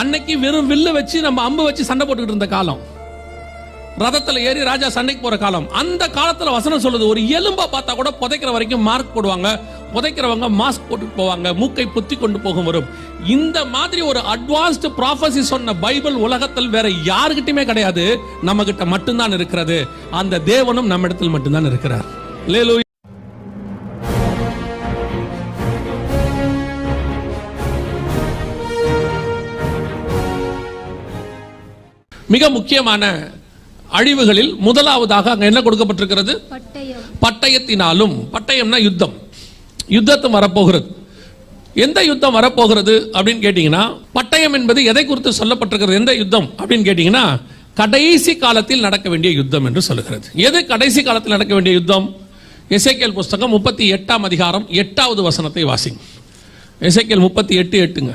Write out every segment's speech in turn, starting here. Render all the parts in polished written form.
அன்னைக்கு வெறும் வில்லு வச்சு நம்ம அம்பு வச்சு சண்டை போட்டுக்கிட்டு இருந்த காலம், ரதத்துல ஏறி ராஜா சண்டைக்கு போற காலம். அந்த காலத்துல வசனம் சொல்லுது, ஒரு எலும்பா பார்த்தா கூட புதைக்கிற வரைக்கும் மார்க் போடுவாங்க, புதைக்கிறவங்க மாஸ்க் போட்டு போவாங்க, மூக்கை புத்தி கொண்டு போகும் வரும். இந்த மாதிரி ஒரு அட்வான்ஸ்டு ப்ராஃபஸி சொன்ன பைபிள் உலகத்தில் வேற யாருக்கிட்டயுமே கிடையாது, நம்ம கிட்ட மட்டும்தான் இருக்கிறது. அந்த தேவனும் நம்ம இடத்தில் மட்டும்தான் இருக்கிறார். அல்லேலூயா. மிக முக்கியமான அழிவுகளில் முதலாவதாக அங்க என்ன கொடுக்கப்பட்டிருக்கிறது? பட்டயத்தினாலும். பட்டயம்னா யுத்தம். யுத்தத்தும் வரப்போகிறது. எந்த யுத்தம் வரப்போகிறது அப்படின்னு கேட்டீங்கன்னா, பட்டயம் என்பது எதை குறித்து சொல்லப்பட்டிருக்கிறது? எந்த யுத்தம் அப்படின்னு கேட்டீங்கன்னா, கடைசி காலத்தில் நடக்க வேண்டிய யுத்தம் என்று சொல்லுகிறது. எது கடைசி காலத்தில் நடக்க வேண்டிய யுத்தம்? எசேக்கியேல் புஸ்தகம் 38ஆம் அதிகாரம் 8வது வசனத்தை வாசிங்க. எசேக்கியேல் 38:8.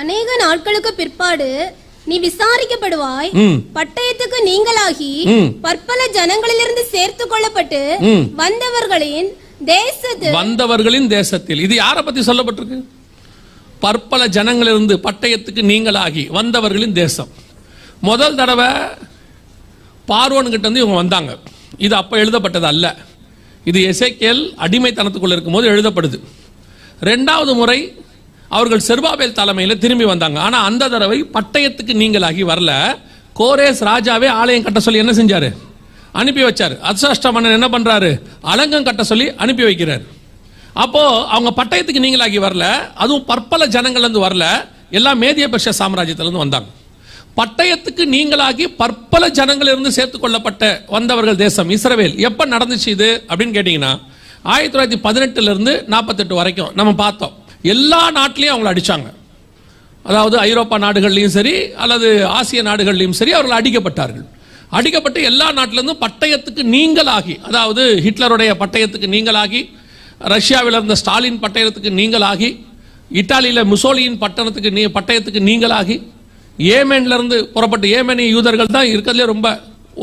அநேக நாட்களுக்கு பிற்பாடு நீ விசாரிக்கப்படுவாய், பட்டயத்துக்கு நீங்களாகி பற்பல ஜனங்களிலிருந்து சேர்த்து கொள்ளப்பட்டு வந்தவர்களின் தேசத்தில். இது யாரை பத்தி சொல்லப்பட்டிருக்கு? பற்பல ஜனங்களிலிருந்து பட்டயத்துக்கு நீங்களாகி வந்தவர்களின் தேசம். முதல் தடவை பார்வோன் கிட்ட இருந்து இவங்க வந்தாங்க. இது அப்ப எழுதப்பட்டது அல்ல. இது எசேக்கியேல் அடிமைத்தனத்துக்குள்ள இருக்கும் போது எழுதப்படுது. இரண்டாவது முறை அவர்கள் செருபாபேல் தலைமையில் திரும்பி வந்தாங்க. ஆனா அந்த தடவை பட்டயத்துக்கு நீங்களாகி வரல. கோரேஸ் ராஜாவே ஆலயம் கட்ட சொல்லி என்ன செஞ்சாரு? அனுப்பி வச்சாரு. அர்தசஷ்டா மன்னன் என்ன பண்றாரு? அலங்கம் கட்ட சொல்லி அனுப்பி வைக்கிறார். அப்போ அவங்க பட்டயத்துக்கு நீங்களாகி வரல, அதுவும் பற்பல ஜனங்கள்ல இருந்து வரல, எல்லாம் மேதிய பெர்ஷியா சாம்ராஜ்யத்திலிருந்து வந்தாங்க. பட்டயத்துக்கு நீங்களாகி பற்பல ஜனங்களிலிருந்து சேர்த்து கொள்ளப்பட்ட வந்தவர்கள் தேசம் இஸ்ரவேல். எப்ப நடந்துச்சு இது அப்படின்னு கேட்டீங்கன்னா, 1918 இருந்து 48 வரைக்கும் நம்ம பார்த்தோம். எல்லா நாட்டிலையும் அவங்களை அடிச்சாங்க. அதாவது ஐரோப்பா நாடுகள்லையும் சரி அல்லது ஆசிய நாடுகள்லையும் சரி அவர்கள் அடிக்கப்பட்டார்கள். அடிக்கப்பட்டு எல்லா நாட்டிலிருந்தும் பட்டயத்துக்கு நீங்களாகி, அதாவது ஹிட்லருடைய பட்டயத்துக்கு நீங்களாகி, ரஷ்யாவில் இருந்த ஸ்டாலின் பட்டயத்துக்கு நீங்களாகி, இத்தாலியில முசோலியின் பட்டயத்துக்கு நீங்களாகி, ஏமன்ல இருந்து புறப்பட்டு, ஏமனிய யூதர்கள் தான் இருக்கிறதுலே ரொம்ப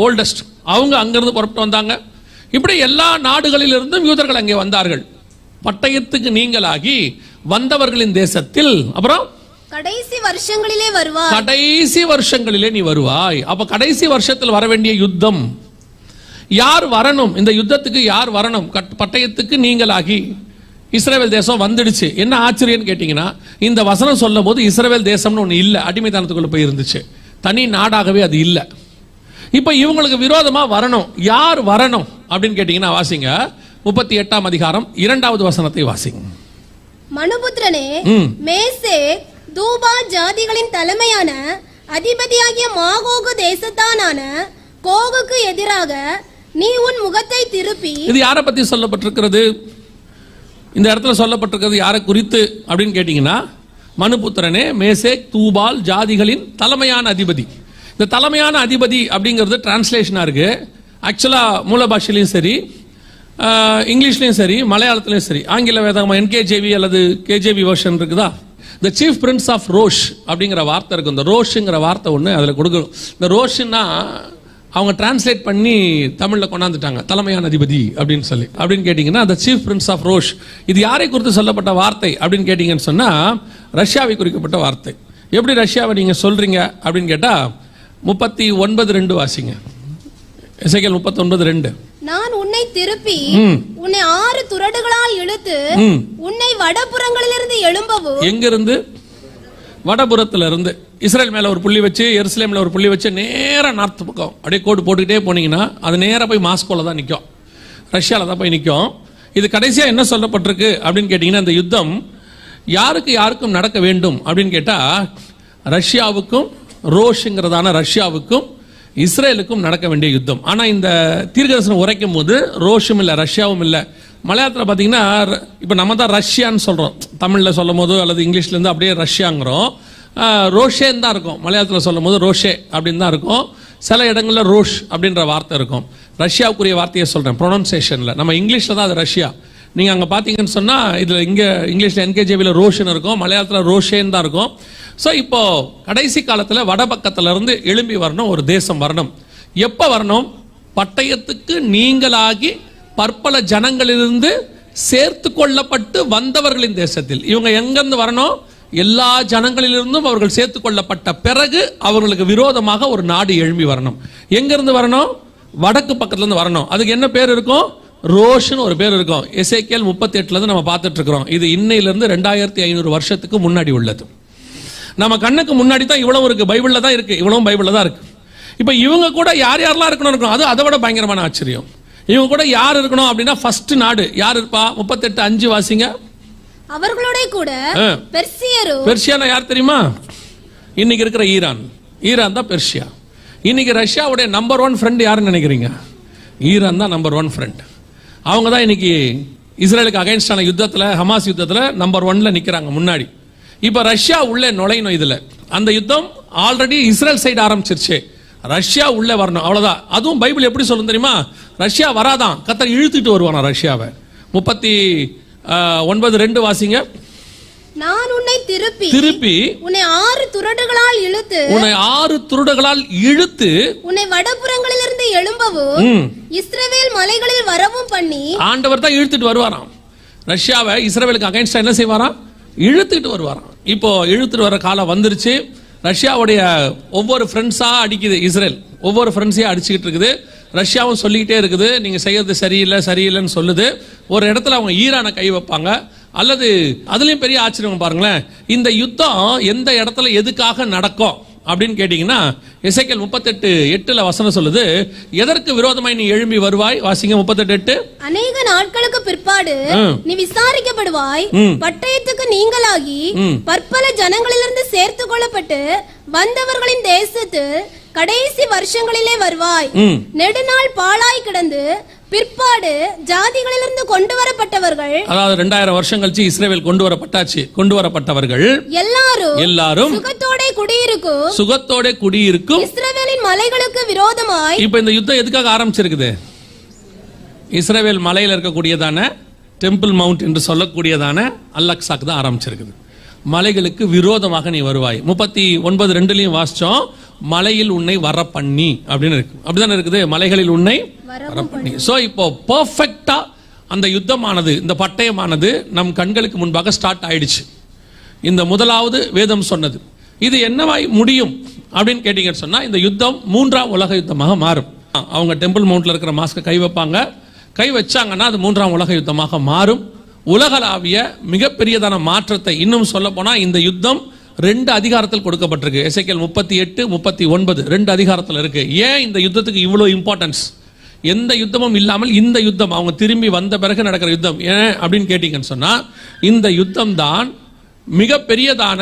ஓல்டஸ்ட், அவங்க அங்கிருந்து புறப்பட்டு வந்தாங்க. இப்படி எல்லா நாடுகளிலிருந்தும் யூதர்கள் அங்கே வந்தார்கள். பட்டயத்துக்கு நீங்களாகி வந்தவர்களின் தேசத்தில். அப்புறம் கடைசி வருஷங்களிலே வருவாய். கடைசி வருஷங்களிலே நீ வருவாய். அப்ப கடைசி வருஷத்தில் வர வேண்டிய யுத்தம். யார் வரணும்? இந்த யுத்தத்துக்கு யார் வரணும்? பட்டயத்துக்கு நீங்களாகி இஸ்ரவேல் தேசம் வந்துடுச்சு. என்ன ஆச்சரியம் கேட்டீங்கன்னா, இந்த வசனம் சொல்லும் போது இஸ்ரவேல் தேசம்னு ஒண்ணு இல்ல, அடிமைத்தனத்துக்குள்ள போய் இருந்துச்சு. தனி நாடாகவே அது இல்ல. இப்ப இவங்களுக்கு விரோதமா வரணும். யார் வரணும் அப்படின்னு கேட்டீங்கன்னா, வாசிங்க 38ஆம் அதிகாரம் 2வது வசனத்தை வாசிங்க. மனுபுத்திரனே, மேசேக் தூபால் ஜாதிகளின் தலைமையான அதிபதியாகிய மாகோகு தேசத்தானான கோகுக்கு எதிராக நீ உன் முகத்தை திருப்பி. இது யாரை பத்தி சொல்லப்பட்டிருக்கிறது? இந்த இடத்துல சொல்லப்பட்டிருக்கிறது யாரை குறித்து அப்படின்னு கேட்டீங்கன்னா, மனுபுத்திரனே, மேசேக் தூபால் ஜாதிகளின் தலைமையான அதிபதி. இந்த தலைமையான அதிபதி அப்படிங்கிறது டிரான்ஸ்லேஷனா இருக்கு. ஆக்சுவலா மூல பாஷையிலையும் சரி, இங்கிலீஷ்லையும் சரி, மலையாளத்திலையும் சரி, ஆங்கில வேதாகம NKJV அல்லது KJV வெர்ஷன் இருக்குதா, த சீஃப் பிரின்ஸ் ஆஃப் ரோஷ் அப்படிங்கிற வார்த்தை இருக்கும். இந்த ரோஷ்ங்கிற வார்த்தை ஒன்று அதில் கொடுக்கணும். இந்த ரோஷ்னா அவங்க டிரான்ஸ்லேட் பண்ணி தமிழில் கொண்டாந்துட்டாங்க, தலைமையான அதிபதி அப்படின்னு சொல்லி. அப்படின்னு கேட்டிங்கன்னா, த சீஃப் பிரின்ஸ் ஆஃப் ரோஷ். இது யாரை குறித்து சொல்லப்பட்ட வார்த்தை அப்படின்னு கேட்டிங்கன்னு சொன்னால், ரஷ்யாவை குறிக்கப்பட்ட வார்த்தை. எப்படி ரஷ்யாவை நீங்கள் சொல்றீங்க அப்படின்னு கேட்டால், 39:2 வாசிங்க. எசேக்கியேல் 39:2. நான் உன்னை திருப்பி உன்னை 6 துறடுகளால் இழுத்து உன்னை வடபுறங்களிலிருந்து எழும்பவும். எங்கிருந்து? வடபுறத்துல இருந்து. இஸ்ரேல் மேல ஒரு புள்ளி வச்சு, எருசலேம்ல ஒரு புள்ளி வச்சு, நேரா நார்த் பக்கம் அப்படியே கோடு போட்டுக்கிட்டே போனீங்கன்னா அது நேரா போய் மாஸ்கோல தான் நிற்கும், ரஷ்யால தான் போய் நிற்கும். இது கடைசியா என்ன சொல்லப்பட்டிருக்கு அப்படின்னு கேட்டீங்கன்னா, இந்த யுத்தம் யாருக்கு யாருக்கும் நடக்க வேண்டும் அப்படின்னு கேட்டா, ரஷ்யாவுக்கும் ரோஷ்ங்கிறதான ரஷ்யாவுக்கும் இஸ்ரேலுக்கும் நடக்க வேண்டிய யுத்தம். ஆனா இந்த தீர்க்கதரிசனம் உரைக்கும் போது ரோஷும் இல்லை, ரஷ்யாவும் இல்லை. மலையாளத்தில் பார்த்தீங்கன்னா, இப்போ நம்ம தான் ரஷ்யான்னு சொல்றோம், தமிழில் சொல்லும் போது அல்லது இங்கிலீஷ்ல இருந்து அப்படியே ரஷ்யாங்கிறோம். ரோஷேன்னு தான் இருக்கும். மலையாளத்தில் சொல்லும் போது ரோஷே அப்படின்னு தான் இருக்கும். சில இடங்களில் ரோஷ் அப்படின்ற வார்த்தை இருக்கும். ரஷ்யாவுக்குரிய வார்த்தையை சொல்றேன் ப்ரொனன்சியேஷன்ல. நம்ம இங்கிலீஷ்ல தான் அது ரஷ்யா. நீங்க அங்க பாத்தீங்கன்னு சொன்னா, இதுல இங்க இங்கிலீஷ்ல NKJVல ரோஷன் இருக்கும், மலையாளத்துல ரோஷேன்னு தான் இருக்கும். ஸோ இப்போ கடைசி காலத்தில் வடபக்கத்துல இருந்து எழும்பி வரணும், ஒரு தேசம் வரணும். எப்ப வரணும்? பட்டயத்துக்கு நீங்களாகி பற்பல ஜனங்களிலிருந்து சேர்த்து கொள்ளப்பட்டு வந்தவர்களின் தேசத்தில். இவங்க எங்கிருந்து வரணும்? எல்லா ஜனங்களிலிருந்தும் அவர்கள் சேர்த்துக் கொள்ளப்பட்ட பிறகு அவர்களுக்கு விரோதமாக ஒரு நாடு எழும்பி வரணும். எங்கிருந்து வரணும்? வடக்கு பக்கத்துல இருந்து வரணும். அதுக்கு என்ன பேர் இருக்கும்? ரோஷ்னு ஒரு பேர் இருக்கும். எசேக்கியேல் 38 இருந்து நம்ம பார்த்துட்டு இருக்கிறோம். இது இன்னையிலிருந்து 2500 வருஷத்துக்கு முன்னாடி உள்ளது. நம்ம கண்ணுக்கு முன்னாடி தான் இவ்வளவு இருக்கு, பைபிள்ல தான் இருக்கு, இவ்வளவும் பைபிள்ல தான் இருக்கு. இப்ப இவங்க கூட யார் யாரெல்லாம் இருக்கணும், அது அதை விட பயங்கரமான ஆச்சரியம். இவங்க கூட யார் இருக்கணும் அப்படின்னா ஃபர்ஸ்ட் நாடு யார் இருப்பா? 38:5 வாசிங்க. அவர்களோட கூட பெர்சியரும். பெர்சியானா யார் தெரியுமா? இன்னைக்கு இருக்கிற ஈரான். ஈரான் தான் பெர்சியா. இன்னைக்கு ரஷ்யாவுடைய நம்பர் 1 ஃப்ரெண்ட் யாருன்னு நினைக்கிறீங்க? ஈரான் தான் நம்பர் 1 ஃப்ரெண்ட். அவங்க தான் இன்னைக்கு இஸ்ரேலுக்கு அகைன்ஸ்டான யுத்தத்தில், ஹமாஸ் யுத்தத்தில் நம்பர் 1ல நிற்கிறாங்க முன்னாடி. இப்போ ரஷ்யா உள்ளே நுழையணும். இதில் அந்த யுத்தம் ஆல்ரெடி இஸ்ரேல் சைடு ஆரம்பிச்சிருச்சு. ரஷ்யா உள்ளே வரணும், அவ்வளோதான். அதுவும் பைபிள் எப்படி சொல்லும் தெரியுமா? ரஷ்யா வராதான், கர்த்தர் இழுத்துட்டு வருவானா ரஷ்யாவை. 39:2 வாசிங்க. நான் உன்னை திருப்பி உன்னை 6 துரடுகளால் இழுத்து உன்னை வடபுறங்களிலிருந்து எழும்பவும் இஸ்ரவேல் மலைகளில் வரவும் பண்ணி. ஆண்டவர் தான் இழுத்துட்டு வருவாராம் ரஷ்யாவை. இஸ்ரவேலுக்கு அகைன்ஸ்டா என்ன செய்வாராம்? இழுத்துட்டு வருவாராம். இப்போ இழுத்துட்டு வர காலம் வந்துருச்சு. ரஷ்யாவுடைய ஒவ்வொரு ஃப்ரெண்ட்ஸா அடிக்குது இஸ்ரேல். ஒவ்வொரு ஃப்ரெண்ட்ஸையும் அடிச்சுக்கிட்டு இருக்குது. ரஷ்யாவும் சொல்லிக்கிட்டே இருக்குது, நீங்க செய்யறது சரியில்லைன்னு சொல்லுது. ஒரு இடத்துல அவங்க ஈரானை கை வைப்பாங்க. அல்லது அதுலயும் பெரிய ஆச்சரியம் பாருங்களேன். இந்த யுத்தம் எந்த இடத்துல எதுக்காக நடக்கும் அப்படின்னு கேட்டீங்கன்னா, எசேக்கியேல் 38:8 வசனம் சொல்லுது, எதற்கு விரோதமாய் நீ எழும்பி வருவாய்? வாசிங்க 38:8. அநேக நாட்களுக்கு பிற்பாடு நீ விசாரிக்கப்படுவாய், பட்டயத்துக்கு நீங்களாகி பற்பல ஜனங்களிலிருந்து சேர்த்து கொள்ளப்பட்டு வந்தவர்களின் தேசத்து கடைசி வருஷங்களிலே வருவாய். நெடுநாள் பாழாய் கிடந்து பிற்பாடு ஜாதிகளிலிருந்து கொண்டு வரப்பட்டவர்கள், அதாவது 2000 வருஷம் கழிச்சு இஸ்ரவேல் கொண்டு வரப்பட்டவர்கள் எல்லாரும் சுகத்தோட குடியிருக்கும் இஸ்ரவேலின் மலைகளுக்கு விரோதமாய். இப்ப இந்த யுத்தம் எதுக்காக ஆரம்பிச்சிருக்குது? இஸ்ரவேல் மலையில இருக்கக்கூடியதான டெம்பிள் மவுண்ட் என்று சொல்லக்கூடியதான அல்-அக்ஸாக்கு தான் ஆரம்பிச்சிருக்குது. மலைகளுக்கு விரோதமாக நீ வருவாய். 39:2 வாசிச்சோம், மலையில் உன்னை வர பண்ணி அப்படின்னு இருக்கு. அப்படிதானே இருக்குது, மலைகளில் உன்னை வர பண்ணி. சோ இப்போ பெர்ஃபெக்ட்டா அந்த யுத்தமானது, இந்த பட்டயமானது நம் கண்களுக்கு முன்பாக ஸ்டார்ட் ஆயிடுச்சு. இந்த முதலாவது வேதம் சொன்னது. இது என்னவாய் முடியும் அப்படின்னு கேட்டீங்கன்னு சொன்னா, இந்த யுத்தம் 3ஆம் உலக யுத்தமாக மாறும். அவங்க டெம்பிள் மவுண்ட்ல இருக்கிற மாஸ்க கை வைப்பாங்க. கை வச்சாங்கன்னா அது 3ஆம் உலக யுத்தமாக மாறும். உலகளாவிய மிகப்பெரியதான மாற்றத்தை, இன்னும் சொல்ல போனா இந்த யுத்தம் 2 அதிகாரத்தில் கொடுக்கப்பட்டிருக்கு. எசேக்கியேல் 38, 39 2 அதிகாரத்தில் இருக்கு. ஏன் இந்த யுத்தத்துக்கு இவ்வளவு இம்பார்ட்டன்ஸ்? எந்த யுத்தமும் இல்லாமல் இந்த யுத்தம் அவங்க திரும்பி வந்த பிறகு நடக்கிற யுத்தம். ஏன் அப்படின்னு கேட்டீங்கன்னு சொன்னா, இந்த யுத்தம் தான் மிகப்பெரியதான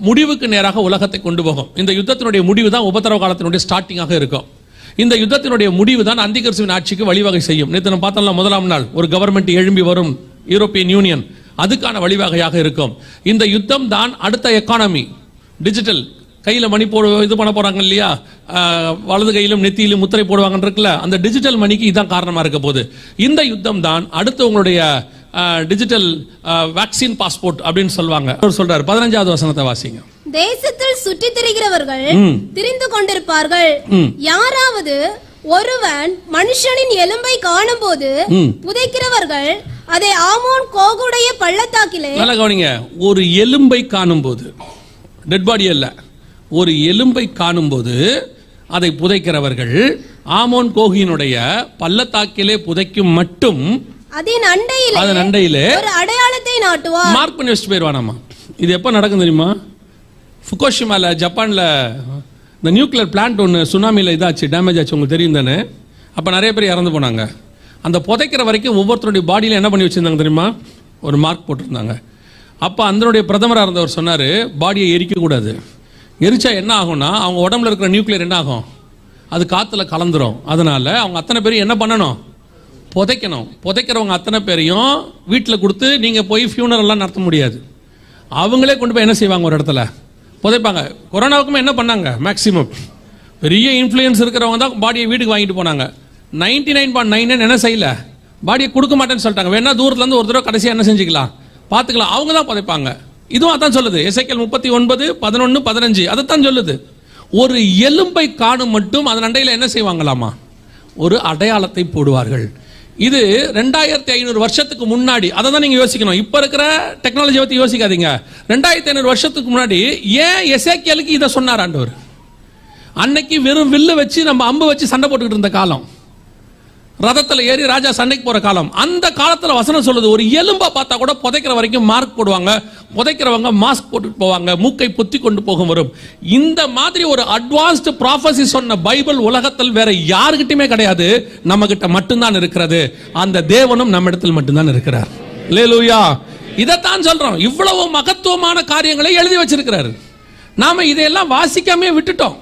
முடிவுக்கு நேராக உலகத்தை கொண்டு போகும். இந்த யுத்தத்தினுடைய முடிவு தான் உபத்திரவ காலத்தினுடைய ஸ்டார்டிங்காக இருக்கும். இந்த யுத்தத்தினுடைய முடிவு தான் அந்திகிறிஸ்துவின் ஆட்சிக்கு வழிவகை செய்யும். நேற்று நம்ம பார்த்தோம்ல, முதலாம் நாள் ஒரு கவர்மெண்ட் எழும்பி வரும், யூரோப்பியன் யூனியன், அதுக்கான வழிவகையாக இருக்கும். இந்த யுத்தம் தான் அடுத்த எக்கானமி, டிஜிட்டல், கையில மணி இது பண்ண போறாங்க இல்லையா, வலது கையிலும் நெத்தியிலும் முத்திரை போடுவாங்கன்னு இருக்குல்ல, அந்த டிஜிட்டல் மணிக்கு இதான் காரணமா இருக்க போகுது. இந்த யுத்தம் தான் அடுத்து உங்களுடைய டிஜிட்டல் வேக்சின் பாஸ்போர்ட் அப்படின்னு சொல்லுவாங்க. சொல்றாரு 15வது வசனத்தை வாசிங்க. தேசத்தில் சுற்றி திரிகிறவர்கள் திரிந்து கொண்டிருப்பார்கள். யாராவது ஒருவன் மனுஷனின் எலும்பை காணும் போது புதைக்கிறவர்கள் அதை ஆமோன் கோகுடைய பள்ளத்தாக்கிலே. நல்லா கவனிங்க, ஒரு எலும்பை காணும் போது, டெட் பாடி அல்ல, ஒரு எலும்பை காணும் போது அதை புதைக்கிறவர்கள் ஆமோன் கோகினுடைய பள்ளத்தாக்கிலே புதைக்கும் மட்டும் அதன் அண்டையிலே ஒரு அடையாளத்தை நாட்டுவார். மார்க் பண்ணி வச்சுட்டு போயிடுவானாமா. இது எப்ப நடக்கும் தெரியுமா? ஃபுகுஷிமால, ஜப்பான்ல இந்த நியூக்ளியர் பிளான்ட் ஒன்று சுனாமியில் இதாச்சு, டேமேஜ் ஆச்சு, உங்களுக்கு தெரியும் தானே? அப்போ நிறைய பேர் இறந்து போனாங்க. அந்த புதைக்கிற வரைக்கும் ஒவ்வொருத்தருடைய பாடியில் என்ன பண்ணி வச்சிருந்தாங்க தெரியுமா? ஒரு மார்க் போட்டிருந்தாங்க. அப்போ அதனுடைய பிரதமராக இருந்தவர் சொன்னார், பாடியை எரிக்கக்கூடாது, எரிச்சா என்ன ஆகும்னா அவங்க உடம்புல இருக்கிற நியூக்ளியர் என்ன ஆகும், அது காற்றுல கலந்துரும். அதனால அவங்க அத்தனை பேரும் என்ன பண்ணணும், புதைக்கணும். புதைக்கிறவங்க அத்தனை பேரையும் வீட்டில் கொடுத்து நீங்கள் போய் ஃபியூனரெல்லாம் நடத்த முடியாது. அவங்களே கொண்டு போய் என்ன செய்வாங்க, ஒரு இடத்துல புதைப்பாங்க. கொரோனாவுக்குமே என்ன பண்ணாங்க, மேக்சிமம் பெரிய இன்ஃப்ளூயன்ஸ் இருக்கிறவங்க தான் பாடியை வீட்டுக்கு வாங்கிட்டு போனாங்க. 99.99 என்ன செய்யல, பாடியை கொடுக்க மாட்டேன்னு சொல்லிட்டாங்க. வேணா தூரத்துல இருந்து ஒரு தடவை கடைசியாக என்ன செஞ்சுக்கலாம், பார்த்துக்கலாம். அவங்க தான் புதைப்பாங்க. இதுவும் அதான் சொல்லுது. எசேக்கியேல் 39, 11, 15 அதைத்தான் சொல்லுது. ஒரு எலும்பை காணும் மட்டும் அதன் அண்டையில் என்ன செய்வாங்களாமா, ஒரு அடையாளத்தை போடுவார்கள். இது 2500 வருஷத்துக்கு முன்னாடி. அதை தான் நீங்க யோசிக்கணும். இப்ப இருக்கிற டெக்னாலஜி பத்தி யோசிக்காதீங்க. 2500 வருஷத்துக்கு முன்னாடி ஏன் எசேக்கியேலுக்கு இதை சொன்னார் ஆண்டவர்? அன்னைக்கு வெறும் வில்லு வச்சு நம்ம அம்பு வச்சு சண்டை போட்டுக்கிட்டு இருந்த காலம், ரதத்துல ஏறி ராஜா சண்டைக்கு போற காலம். அந்த காலத்துல வசனம் சொல்லுது, ஒரு எலும்பா பார்த்தா கூட புதைக்கிற வரைக்கும் மார்க் போடுவாங்க, புதைக்கிறவங்க மாஸ்க் போட்டுட்டு போவாங்க, மூக்கை பொத்தி கொண்டு போகும் வரும். இந்த மாதிரி ஒரு அட்வான்ஸ்டு ப்ராஃபசி சொன்ன பைபிள் உலகத்தில் வேற யாருக்கிட்டுமே கிடையாது, நம்ம கிட்ட மட்டும்தான் இருக்கிறது. அந்த தேவனும் நம்ம இடத்தில் மட்டும்தான் இருக்கிறார். அல்லேலூயா. இதைத்தான் சொல்றோம். இவ்வளவு மகத்துவமான காரியங்களை எழுதி வச்சிருக்கிறாரு. நாம இதையெல்லாம் வாசிக்காமே விட்டுட்டோம்.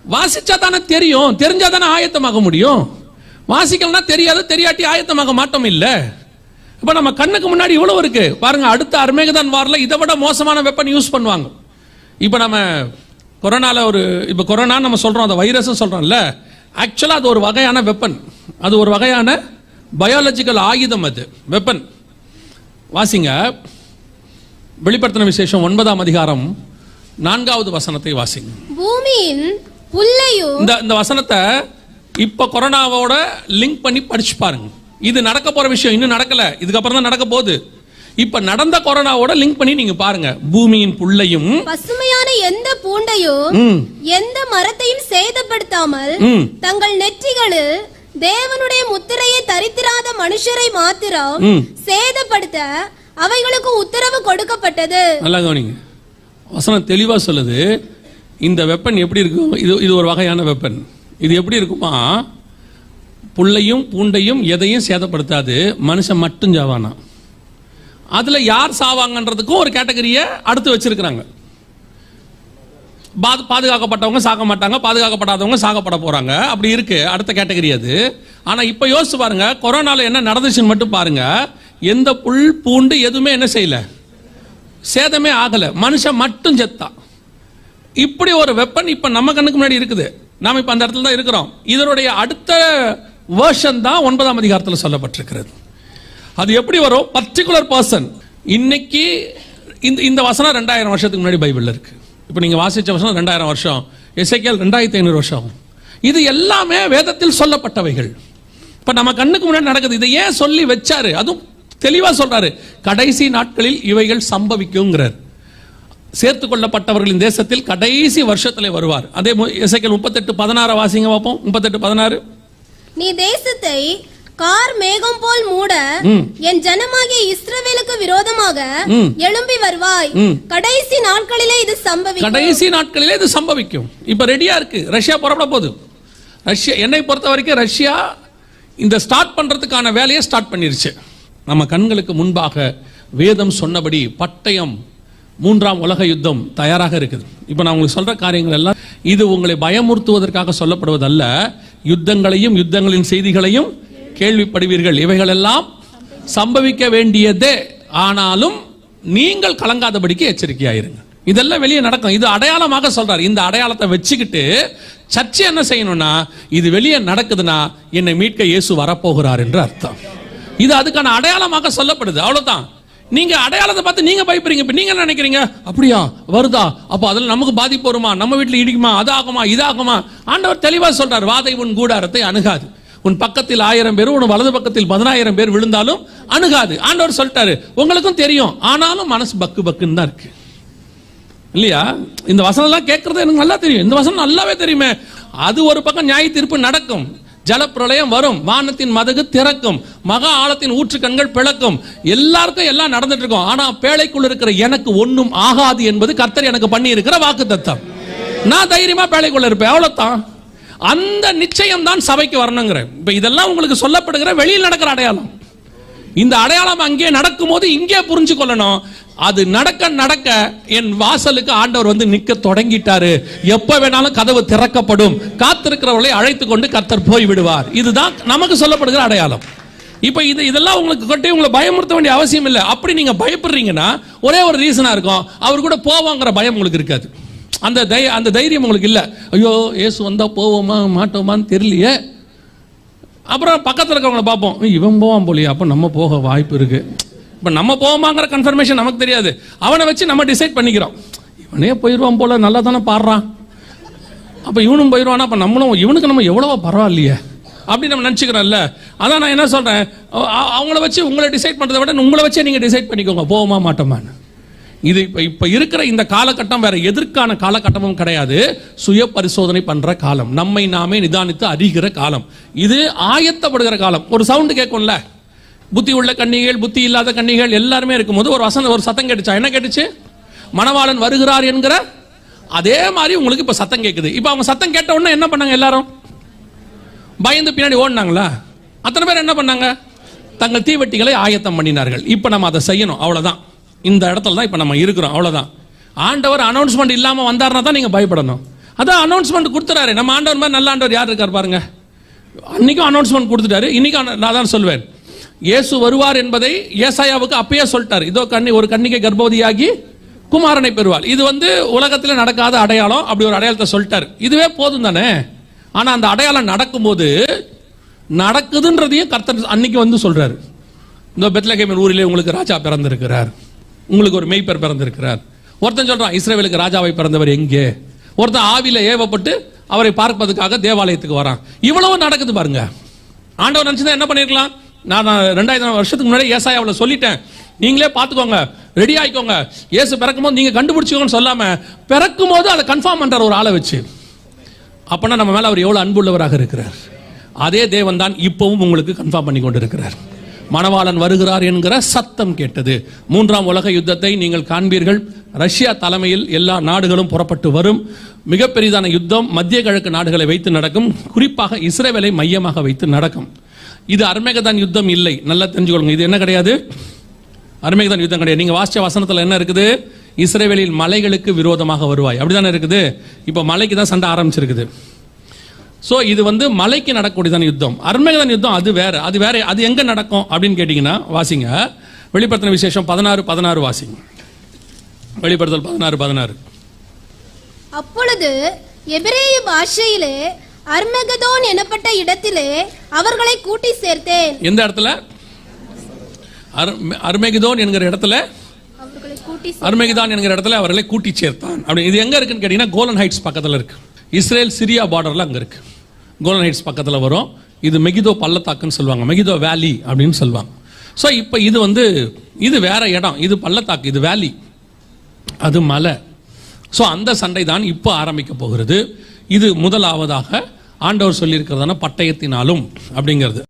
வாசிச்சா தானே தெரியும், தெரிஞ்சா தானே ஆயத்தமாக முடியும். வாசிக்கலன்னா தெரியாது, தெரியாட்டி ஆயத்தமாக மாட்டோம் இல்ல. இப்ப நம்ம கண்ணுக்கு முன்னாடி இவ்வளவு இருக்கு பாருங்க. அடுத்த அர்மேகதான் வார்ல இதை விட மோசமான வெப்பன் யூஸ் பண்ணுவாங்க. இப்ப நம்ம கொரோனால இப்ப கொரோனா நம்ம சொல்றோம், அந்த வைரஸ் சொல்றோம்ல, ஆக்சுவலா அது ஒரு வகையான வெப்பன், அது ஒரு வகையான பயாலஜிக்கல் ஆயுதம், அது வெப்பன். வாசிங்க வெளிப்படுத்தின விசேஷம் 9ஆம் அதிகாரம் 4வது வசனத்தை வாசிங்க. பூமியின் புல்லையும், இந்த வசனத்தை இப்ப கொரோனாவோட லிங்க் பண்ணி படிச்சு பாருங்க. இது நடக்க போற விஷயம், இன்னும் நடக்கல, இதுக்கப்புறம் தான் நடக்க போகுது. இப்ப நடந்த கொரோனாவோட லிங்க் பண்ணி நீங்க பாருங்க. பூமியின் புல்லையும், பசுமையான எந்த பூண்டையும் எந்த மரத்தையும் சேதப்படுத்தாமல் தங்கள் நெற்றிகளில் தேவனுடைய முத்திரையை தரித்திராத மனுஷரை மாத்திரம் சேதப்படுத்த அவைகளுக்கு உத்தரவு கொடுக்கப்பட்டது. நல்லா கவனிங்க, வசனம் தெளிவா சொல்லுது. இந்த வெப்பன் எப்படி இருக்கும்? இது ஒரு வகையான வெப்பன். இது எப்படி இருக்குமா? புல்லையும் பூண்டையும் எதையும் சேதப்படுத்தாது, மனுஷன் மட்டும் சாவானா. அதுல யார் சாவாங்கன்றதுக்கும் ஒரு கேட்டகரியை அடுத்து வச்சிருக்கிறாங்க. பாதுகாக்கப்பட்டவங்க சாக மாட்டாங்க, பாதுகாக்கப்படாதவங்க சாகப்பட போறாங்க, அப்படி இருக்கு அடுத்த கேட்டகரி அது. ஆனா இப்ப யோசிச்சு பாருங்க, கொரோனால என்ன நடந்துச்சுன்னு மட்டும் பாருங்க. எந்த புல் பூண்டு எதுவுமே என்ன செய்யல, சேதமே ஆகல, மனுஷன் மட்டும் செத்தான். இப்படி ஒரு வெப்பன் இப்ப நம்ம கண்ணுக்கு முன்னாடி இருக்குது. நாம இப்ப அந்த இடத்துல தான் இருக்கிறோம். இதனுடைய அடுத்த வெர்ஷன் தான் 9ஆம் அதிகாரத்தில் சொல்லப்பட்டிருக்கிறது. அது எப்படி வரும்? Particular person. இன்னைக்கு இந்த வசனம் 2000 வருஷத்துக்கு முன்னாடி பைபிள்ல இருக்கு. இப்ப நீங்க வாசிச்ச வசனம் 2000 வருஷம், எசேக்கியேல் 2500 வருஷம். இது எல்லாமே வேதத்தில் சொல்லப்பட்டவைகள். இப்ப நம்ம கண்ணுக்கு முன்னாடி நடக்குது. இதை ஏன் சொல்லி வச்சாரு? அதுவும் தெளிவா சொல்றாரு, கடைசி நாட்களில் இவைகள் சம்பவிக்குங்கிறார். சேர்த்துக் கொள்ளப்பட்டவர்களின் தேசத்தில் கடைசி வருஷத்திலே வருவார். அதே எசேக்கியேல் 38:16 வாசிங்க பார்ப்போம். 38:16. நீ தேசத்தை கார் மேகம் போல் மூட என் ஜனமாகிய இஸ்ரவேலுக்கு விரோதமாக எழும்பி வருவாய். கடைசி நாட்களிலே இது சம்பவிக்கும். கடைசி நாட்களிலே இது சம்பவிக்கும். இப்ப ரெடியா இருக்கு. ரஷ்யா புறப்பட போகுது. ரஷ்யா, என்னை பொறுத்த வரைக்கும் ரஷ்யா இந்த ஸ்டார்ட் பண்றதுக்கான வேலையை ஸ்டார்ட் பண்ணிருச்சு. நம்ம கண்களுக்கு முன்பாக வேதம் சொன்னபடி பட்டயம், 3ஆம் உலக யுத்தம் தயாராக இருக்குது. இப்ப நான் உங்களுக்கு சொல்ற காரியங்கள் எல்லாம் இது உங்களை பயமுறுத்துவதற்காக சொல்லப்படுவதல்ல. யுத்தங்களையும் யுத்தங்களின் செய்திகளையும் கேள்விப்படுவீர்கள், இவைகள் எல்லாம் சம்பவிக்க வேண்டியதே. ஆனாலும் நீங்கள் கலங்காதபடிக்கு எச்சரிக்கையாயிருங்க. இதெல்லாம் வெளியே நடக்கும். இது அடையாளமாக சொல்றாரு. இந்த அடையாளத்தை வச்சுக்கிட்டு சர்ச்சை என்ன செய்யணும்னா, இது வெளியே நடக்குதுன்னா என்னை மீட்க இயேசு வரப்போகிறார் என்று அர்த்தம். இது அதுக்கான அடையாளமாக சொல்லப்படுது, அவ்வளவுதான். நீங்க அடையாளத்தை பார்த்து நீங்க பயப்படுறீங்க. இப்ப நீங்க என்ன நினைக்கிறீங்க? அப்படியா வருதா, அப்ப அதுல நமக்கு பாதிப்பு வருமா, நம்ம வீட்டுல இடிக்குமா, அதாகுமா இதாகுமா? ஆண்டவர் தெளிவா சொல்றார், வாதை உன் கூடாரத்தை அணுகாது, உன் பக்கத்தில் 1000 பேர் உன் வலது பக்கத்தில் 10000 பேர் விழுந்தாலும் அணுகாது. ஆண்டவர் சொல்லிட்டாரு. உங்களுக்கும் தெரியும், ஆனாலும் மனசு பக்கு பக்குன்னு தான் இருக்கு இல்லையா? இந்த வசனம் எல்லாம் கேட்கறது எனக்கு நல்லா தெரியும். இந்த வசனம் நல்லாவே தெரியுமே. அது ஒரு பக்கம் நியாய தீர்ப்பு நடக்கும், ஜலப்பிரளயம் வரும், வானத்தின் மதகு திறக்கும், மகா ஆழத்தின் ஊற்று கண்கள் பிளக்கும், எல்லாருக்கும் எல்லாம் நடந்துட்டு இருக்கும். ஆனா பேழைக்குள் இருக்கிற எனக்கு ஒன்னும் ஆகாது என்பது கர்த்தர் எனக்கு பண்ணி இருக்கிற வாக்குத்தத்தம். நான் தைரியமா பேழைக்குள்ள இருப்பேன், அவ்வளவுதான். அந்த நிச்சயம் தான் சபைக்கு வரணுங்கிற. இப்ப இதெல்லாம் உங்களுக்கு சொல்லப்படுகிற வெளியில் நடக்கிற அடையாளம். இந்த அடையாளம் அங்கே நடக்கும் போது இங்கே புரிஞ்சு கொள்ளணும், அது நடக்க நடக்க என் வாசலுக்கு ஆண்டவர் வந்து நிக்க தொடங்கிட்டாரு. எப்ப வேணாலும் கதவு திறக்கப்படும், காத்திருக்கிறவர்களை அழைத்து கொண்டு கர்த்தர் போய் விடுவார். இதுதான் நமக்கு சொல்லப்படுகிற அடையாளம். இப்ப இதெல்லாம் உங்களுக்கு கொட்டி உங்களை பயமுறுத்த வேண்டிய அவசியம் இல்லை. அப்படி நீங்க பயப்படுறீங்கன்னா ஒரே ஒரு ரீசனா இருக்கும், அவர் கூட போவாங்கிற பயம் உங்களுக்கு இருக்காது. அந்த தைரியம் உங்களுக்கு இல்ல. ஐயோ இயேசு வந்தா போவோமா மாட்டோமான்னு தெரியலையே. அப்புறம் பக்கத்தில் இருக்கிறவங்கள பார்ப்போம், இவன் போவான் போலியா, அப்ப நம்ம போக வாய்ப்பு இருக்கு. இப்ப நம்ம போவோமாங்கிற கன்ஃபர்மேஷன் நமக்கு தெரியாது. அவனை வச்சு நம்ம டிசைட் பண்ணிக்கிறோம், இவனே போயிடுவான் போல, நல்லா தானே பாடுறான், அப்ப இவனும் போயிடுவானா, அப்ப நம்மளும் இவனுக்கு நம்ம எவ்வளவோ பரவாயில்லையே அப்படி நம்ம நினச்சிக்கிறோம்ல. அதான் நான் என்ன சொல்கிறேன், அவங்கள வச்சு உங்களை டிசைட் பண்ணுறதை விட உங்களை வச்சே நீங்கள் டிசைட் பண்ணிக்கோங்க, போவோமா மாட்டோமான்னு. இது இப்போ இருக்கிற இந்த காலகட்டம் வேற எதற்கான காலகட்டமும் கிடையாது, சுய பரிசோதனை பண்ணுற காலம், நம்மை நாமே நிதானித்து அறிகிற காலம், இது ஆயத்தப்படுகிற காலம். ஒரு சவுண்டு கேட்கும்ல, புத்தி உள்ள கன்னிகள் புத்தி இல்லாத கன்னிகள் எல்லாருமே இருக்கும்போது ஒரு சத்தம் கேட்டுச்சா? என்ன கேட்டுச்சு? மணவாளன் வருகிறார் என்கிற அதே மாதிரி உங்களுக்கு இப்போ சத்தம் கேட்குது. இப்போ அவங்க சத்தம் கேட்ட உடனே என்ன பண்ணாங்க? எல்லாரும் பயந்து பின்னாடி ஓடினாங்களா? அத்தனை பேர் என்ன பண்ணாங்க? தங்கள் தீவெட்டிகளை ஆயத்தம் பண்ணினார்கள். இப்போ நம்ம அதை செய்யணும், அவ்வளோதான். இந்த இடத்துல தான் இப்போ நம்ம இருக்கிறோம், அவ்வளோதான். ஆண்டவர் அனௌன்ஸ்மெண்ட் இல்லாமல் வந்தார்னா தான் நீங்கள் பயப்படணும். அதான் அனௌன்ஸ்மெண்ட் கொடுத்துறாரு. நம்ம ஆண்டவர் மாதிரி நல்ல ஆண்டவர் யார் இருக்கார் பாருங்க. அன்னைக்கும் அனௌன்ஸ்மெண்ட் கொடுத்துட்டாரு, இன்னைக்கும் நான் தான் சொல்வேன், இயேசு வருவார் என்பதை ஏசாயாவுக்கு அப்பயே சொல்லிட்டார். இதோ ஒரு கன்னிகை கர்ப்பவதியாகி குமாரனை பெறுவாள். இது உலகத்தில் நடக்காத அடையாளம். அப்படி ஒரு அடையாளத்தை சொல்லிட்டார். இதுவே போதும் தானே. ஆனால் அந்த அடையாளம் நடக்கும்போது நடக்குதுன்றதையும் கர்த்தர் அன்னைக்கு சொல்றாரு. இந்த பெத்லகேமின் ஊரிலே உங்களுக்கு ராஜா பிறந்திருக்கிறார், உங்களுக்கு ஒரு மெய்ப்பர் பிறந்திருக்கிறார். ஒருத்தன் சொல்றான், இஸ்ரவேலுக்கு ராஜாவை பிறந்தவர் எங்கே? ஒருத்தன் ஆவில ஏவப்பட்டு அவரை பார்ப்பதற்காக தேவாலயத்துக்கு வரான். இவ்வளவு நடக்குது பாருங்க. ஆண்டவர் நினைச்சதா என்ன பண்ணிருக்கலாம்? நான் 2000 வருஷத்துக்கு முன்னாடி ஏசாயாவில் சொல்லிட்டேன், நீங்களே பார்த்துக்கோங்க, ரெடி ஆயிக்கோங்க, இயேசு பிறக்கும் போது நீங்க கண்டுபிடிச்சிக்கோன்னு சொல்லாம பிறக்கும் போது அதை கன்ஃபார்ம் பண்றார் ஒரு ஆளை வச்சு. அப்பனா நம்ம மேல அவர் எவ்வளவு அன்புள்ளவராக இருக்கிறார். அதே தேவன் தான் இப்பவும் உங்களுக்கு கன்ஃபார்ம் பண்ணி கொண்டு இருக்கிறார். மணவாளன் வருகிறார் என்கிற சத்தம் கேட்டது. 3ஆம் உலக யுத்தத்தை நீங்கள் காண்பீர்கள். ரஷ்யா தலைமையில் எல்லா நாடுகளும் புறப்பட்டு வரும். மிகப்பெரிதான யுத்தம் மத்திய கிழக்கு நாடுகளை வைத்து நடக்கும், குறிப்பாக இஸ்ரேலை மையமாக வைத்து நடக்கும். இது அர்மேகதான் யுத்தம் இல்லை, நல்லா தெரிஞ்சுக்கொள்ளுங்க. இது என்ன கிடையாது? அர்மேகதான் யுத்தம் கிடையாது. நீங்க வாசிச்ச வசனத்துல என்ன இருக்குது? இஸ்ரேலில் மலைகளுக்கு விரோதமாக வருவாய், அப்படிதானே இருக்குது. இப்ப மலைக்கு தான் சண்டை ஆரம்பிச்சிருக்குது. சோ இது மலைக்கு நடக்கக்கூடியதான யுத்தம். அர்மேகதான் யுத்தம் அது வேற. அது எங்க நடக்கும் அப்படின்னு கேட்டீங்கன்னா வாசிங்க, வெளிப்படுத்தின விசேஷம் 16:16 வாசிங்க. வெளிப்படுத்தல் 16:16. அப்பொழுது எபிரேய பாஷையிலே அர்மகதோன் எனப்பட்ட இடத்திலே அவர்களை கூட்டி சேர்த்தேன். எந்த இடத்துல? அர்மேகிதோன் என்கிற இடத்துல, அர்மேகிதான் என்கிற இடத்துல அவர்களை கூட்டி சேர்த்தான். அப்படி இது எங்க இருக்குன்னு கேட்டீங்கன்னா கோலன் ஹைட்ஸ் பக்கத்துல இருக்கு. இஸ்ரேல் சிரியா பார்டர்ல அங்க இருக்கு. கோலன் ஹைட்ஸ் பக்கத்துல வரும். இது மெகிதோ பள்ளத்தாக்குன்னு சொல்லுவாங்க, மெகிதோ வேலி அப்படின்னு சொல்லுவாங்க. ஸோ இப்போ இது வேற இடம். இது பள்ளத்தாக்கு, இது வேலி, அது மலை. ஸோ அந்த சண்டை தான் இப்போ ஆரம்பிக்க போகிறது. இது முதலாவதாக ஆண்டவர் சொல்லியிருக்கிறதான பட்டயத்தினாலும் அப்படிங்கிறது.